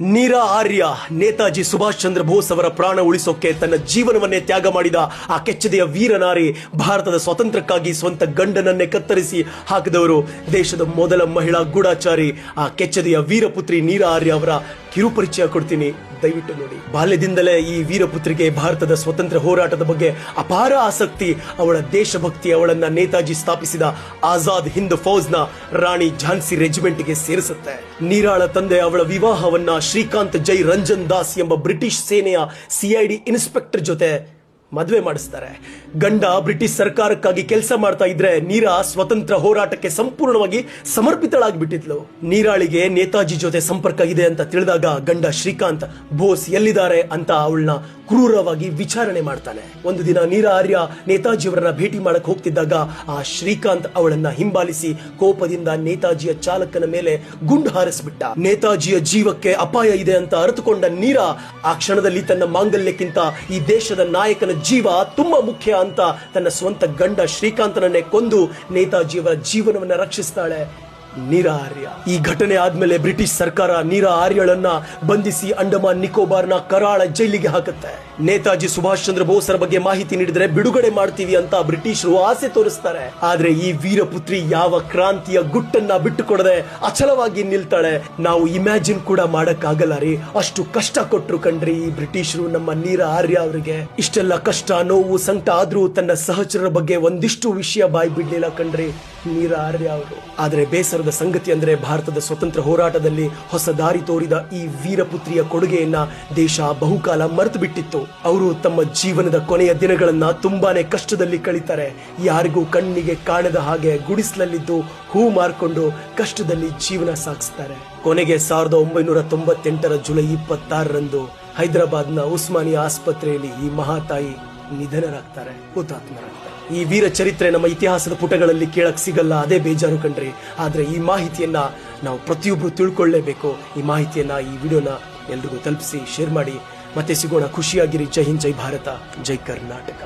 ನೀರಾ ಆರ್ಯ ನೇತಾಜಿ ಸುಭಾಷ್ ಚಂದ್ರ ಬೋಸ್ ಅವರ ಪ್ರಾಣ ಉಳಿಸೋಕೆ ತನ್ನ ಜೀವನವನ್ನೇ ತ್ಯಾಗ ಮಾಡಿದ ಆ ಕೆಚ್ಚದೆಯ ವೀರನಾರಿ, ಭಾರತದ ಸ್ವಾತಂತ್ರ್ಯಕ್ಕಾಗಿ ಸ್ವಂತ ಗಂಡನನ್ನೇ ಕತ್ತರಿಸಿ ಹಾಕಿದವರು, ದೇಶದ ಮೊದಲ ಮಹಿಳಾ ಗೂಢಾಚಾರಿ, ಆ ಕೆಚ್ಚದೆಯ ವೀರಪುತ್ರಿ ನೀರಾ ಆರ್ಯ ಅವರ ಕಿರುಪರಿಚಯ ಕೊಡ್ತೀನಿ, ದಯವಿಟ್ಟು ನೋಡಿ. ಬಾಲ್ಯದಿಂದಲೇ ಈ ವೀರಪುತ್ರಿಗೆ ಭಾರತದ ಸ್ವತಂತ್ರ ಹೋರಾಟದ ಬಗ್ಗೆ ಅಪಾರ ಆಸಕ್ತಿ. ಅವಳ ದೇಶಭಕ್ತಿ ಅವಳನ್ನ ನೇತಾಜಿ ಸ್ಥಾಪಿಸಿದ ಆಜಾದ್ ಹಿಂದ್ ಫೌಜ್ನ ರಾಣಿ ಝಾನ್ಸಿ ರೆಜಿಮೆಂಟ್ಗೆ ಸೇರಿಸುತ್ತೆ. ನೀರಾಳ ತಂದೆ ಅವಳ ವಿವಾಹವನ್ನ ಶ್ರೀಕಾಂತ್ ಜೈ ರಂಜನ್ ದಾಸ್ ಎಂಬ ಬ್ರಿಟಿಷ್ ಸೇನೆಯ ಸಿಐಡಿ ಇನ್ಸ್ಪೆಕ್ಟರ್ ಜೊತೆ ಮದುವೆ ಮಾಡಿಸ್ತಾರೆ. ಗಂಡ ಬ್ರಿಟಿಷ್ ಸರ್ಕಾರಕ್ಕಾಗಿ ಕೆಲಸ ಮಾಡ್ತಾ ಇದ್ರೆ ನೀರಾ ಸ್ವತಂತ್ರ ಹೋರಾಟಕ್ಕೆ ಸಂಪೂರ್ಣವಾಗಿ ಸಮರ್ಪಿತಳಾಗ್ಬಿಟ್ಟಿದ್ಲು. ನೀರಾಳಿಗೆ ನೇತಾಜಿ ಜೊತೆ ಸಂಪರ್ಕ ಇದೆ ಅಂತ ತಿಳಿದಾಗ ಗಂಡ ಶ್ರೀಕಾಂತ್ ಬೋಸ್ ಎಲ್ಲಿದ್ದಾರೆ ಅಂತ ಅವಳನ್ನ ಕ್ರೂರವಾಗಿ ವಿಚಾರಣೆ ಮಾಡ್ತಾನೆ. ಒಂದು ದಿನ ನೀರಾ ಆರ್ಯ ನೇತಾಜಿಯವರನ್ನ ಭೇಟಿ ಮಾಡಕ್ ಹೋಗ್ತಿದ್ದಾಗ ಆ ಶ್ರೀಕಾಂತ್ ಅವಳನ್ನ ಹಿಂಬಾಲಿಸಿ ಕೋಪದಿಂದ ನೇತಾಜಿಯ ಚಾಲಕನ ಮೇಲೆ ಗುಂಡು ಹಾರಿಸ್ಬಿಟ್ಟ. ನೇತಾಜಿಯ ಜೀವಕ್ಕೆ ಅಪಾಯ ಇದೆ ಅಂತ ಅರಿತುಕೊಂಡ ನೀರಾ ಆ ಕ್ಷಣದಲ್ಲಿ ತನ್ನ ಮಾಂಗಲ್ಯಕ್ಕಿಂತ ಈ ದೇಶದ ನಾಯಕನ ಜೀವ ತುಂಬಾ ಮುಖ್ಯ ಅಂತ ತನ್ನ ಸ್ವಂತ ಗಂಡ ಶ್ರೀಕಾಂತನನ್ನೇ ಕೊಂದು ನೇತಾಜಿಯವರ ಜೀವನವನ್ನ ರಕ್ಷಿಸ್ತಾಳೆ ನೀರಾ ಆರ್ಯ. ಈ ಘಟನೆ ಆದ್ಮೇಲೆ ಬ್ರಿಟಿಷ್ ಸರ್ಕಾರ ನೀರಾ ಆರ್ಯಳನ್ನ ಬಂಧಿಸಿ ಅಂಡಮಾನ್ ನಿಕೋಬಾರ್ನ ಕರಾಳ ಜೈಲಿಗೆ ಹಾಕುತ್ತೆ. ನೇತಾಜಿ ಸುಭಾಷ್ ಚಂದ್ರ ಬೋಸರ ಬಗ್ಗೆ ಮಾಹಿತಿ ನೀಡಿದ್ರೆ ಬಿಡುಗಡೆ ಮಾಡ್ತೀವಿ ಅಂತ ಬ್ರಿಟಿಷರು ಆಸೆ ತೋರಿಸ್ತಾರೆ. ಆದ್ರೆ ಈ ವೀರಪುತ್ರಿ ಯಾವ ಕ್ರಾಂತಿಯ ಗುಟ್ಟನ್ನ ಬಿಟ್ಟುಕೊಡದೆ ಅಚಲವಾಗಿ ನಿಲ್ತಾಳೆ. ನಾವು ಇಮ್ಯಾಜಿನ್ ಕೂಡ ಮಾಡಕ್ ಆಗಲ್ಲ ರೀ, ಅಷ್ಟು ಕಷ್ಟ ಕೊಟ್ರು ಕಣ್ರಿ ಈ ಬ್ರಿಟಿಷರು ನಮ್ಮ ನೀರಾ ಆರ್ಯ ಅವರಿಗೆ. ಇಷ್ಟೆಲ್ಲ ಕಷ್ಟ ನೋವು ಸಂಕಟ ಆದ್ರೂ ತನ್ನ ಸಹಚರರ ಬಗ್ಗೆ ಒಂದಿಷ್ಟು ವಿಷಯ ಬಾಯಿ ಬಿಡ್ಲಿಲ್ಲ ಕಣ್ರಿ ನೀರಾ ಆರ್ಯ ಅವರು. ಆದ್ರೆ ಬೇಸರದ ಸಂಗತಿ ಅಂದ್ರೆ ಭಾರತದ ಸ್ವತಂತ್ರ ಹೋರಾಟದಲ್ಲಿ ಹೊಸ ದಾರಿ ತೋರಿದ ಈ ವೀರಪುತ್ರಿಯ ಕೊಡುಗೆಯನ್ನ ದೇಶ ಬಹುಕಾಲ ಮರೆತು ಬಿಟ್ಟಿತ್ತು. ಅವರು ತಮ್ಮ ಜೀವನದ ಕೊನೆಯ ದಿನಗಳನ್ನ ತುಂಬಾನೇ ಕಷ್ಟದಲ್ಲಿ ಕಳೀತಾರೆ. ಯಾರಿಗೂ ಕಣ್ಣಿಗೆ ಕಾಣದ ಹಾಗೆ ಗುಡಿಸ್ಲಲ್ಲಿದ್ದು ಹೂ ಮಾರ್ಕೊಂಡು ಕಷ್ಟದಲ್ಲಿ ಜೀವನ ಸಾಗಿಸ್ತಾರೆ. ಕೊನೆಗೆ 1998 ಜುಲೈ 26 ಹೈದರಾಬಾದ್ನ ಉಸ್ಮಾನಿಯಾ ಆಸ್ಪತ್ರೆಯಲ್ಲಿ ಈ ಮಹಾತಾಯಿ ನಿಧನರಾಗ್ತಾರೆ, ಹುತಾತ್ಮರಾಗ್ತಾರೆ. ಈ ವೀರ ಚರಿತ್ರೆ ನಮ್ಮ ಇತಿಹಾಸದ ಪುಟಗಳಲ್ಲಿ ಕೇಳಕ್ ಸಿಗಲ್ಲ, ಅದೇ ಬೇಜಾರು ಕಣ್ರಿ. ಆದ್ರೆ ಈ ಮಾಹಿತಿಯನ್ನ ನಾವು ಪ್ರತಿಯೊಬ್ರು ತಿಳ್ಕೊಳ್ಳೇಬೇಕು. ಈ ಮಾಹಿತಿಯನ್ನ, ಈ ವಿಡಿಯೋನ ಎಲ್ರಿಗೂ ತಲುಪಿಸಿ ಶೇರ್ ಮಾಡಿ. ಮತ್ತೆ ಸಿಗೋಣ. ಖುಷಿಯಾಗಿರಿ. ಜೈ ಹಿಂದ್, ಜೈ ಭಾರತ, ಜೈ ಕರ್ನಾಟಕ.